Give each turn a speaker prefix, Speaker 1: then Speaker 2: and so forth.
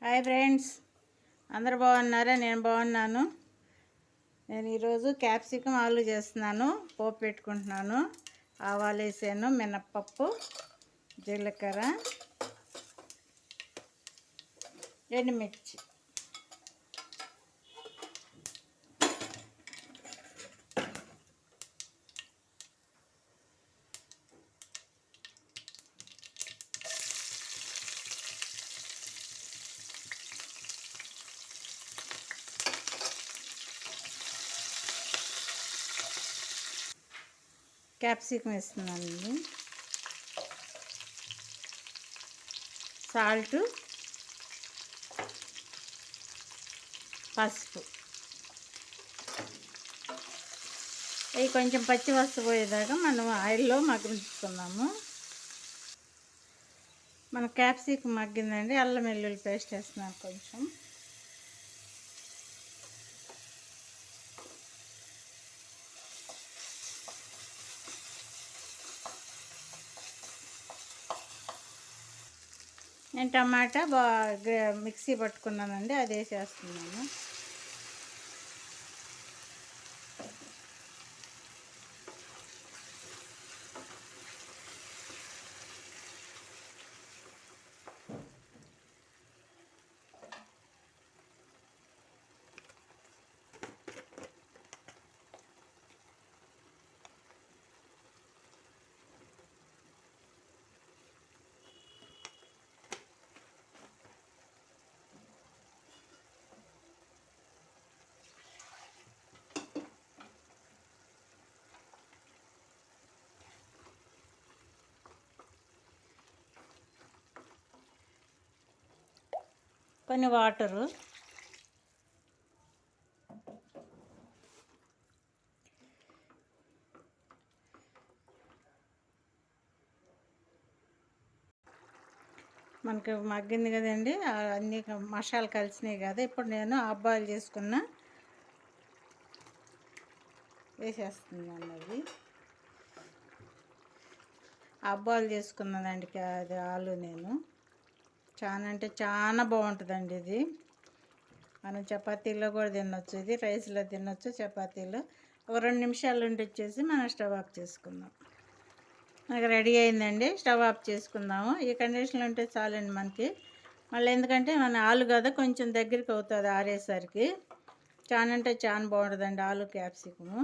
Speaker 1: Hi friends, అందరు బాగున్నారా? నేను బాగున్నాను. నేను ఈరోజు క్యాప్సికమ్ ఆలు చేస్తున్నాను. పోపు పెట్టుకుంటున్నాను. ఆవాలు వేసాను, మినప్పప్పు, జీలకర్ర, ఎండుమిర్చి. క్యాప్సికమ్ వేస్తున్నానండి. సాల్ట్, పసుపు. అవి కొంచెం పచ్చి వస్తపోయేదాకా మనం ఆయిల్లో మగ్గించుకుందాము. మన క్యాప్సికమ్ మగ్గిందండి. అల్లం వెల్లుల్లి పేస్ట్ వేస్తున్నాను కొంచెం. నేను టమాటా మిక్సీ పట్టుకున్నానండి, అది వేసేస్తున్నాను. కొన్ని వాటరు, మనకి మగ్గింది కదండి. అన్నీ మసాలా కలిసినాయి కదా. ఇప్పుడు నేను హాఫ్ బాయిల్ చేసుకున్న వేసేస్తున్నాను. అది హాఫ్ బాయిల్ చేసుకున్నానండి అది ఆలు. నేను చాలా అంటే చాలా బాగుంటుందండి ఇది. మనం చపాతీలో కూడా తినొచ్చు, ఇది రైస్లో తినొచ్చు, చపాతీలో. ఒక 2 నిమిషాలు వచ్చేసి మనం స్టవ్ ఆఫ్ చేసుకుందాం. మనకి రెడీ అయిందండి. స్టవ్ ఆఫ్ చేసుకుందాము. ఈ కండిషన్లో ఉంటే చాలండి మనకి. మళ్ళీ ఎందుకంటే మన ఆలు కదా కొంచెం దగ్గరికి అవుతుంది ఆరేసరికి. చాలా అంటే చాలా బాగుంటుందండి ఆలు క్యాప్సికము.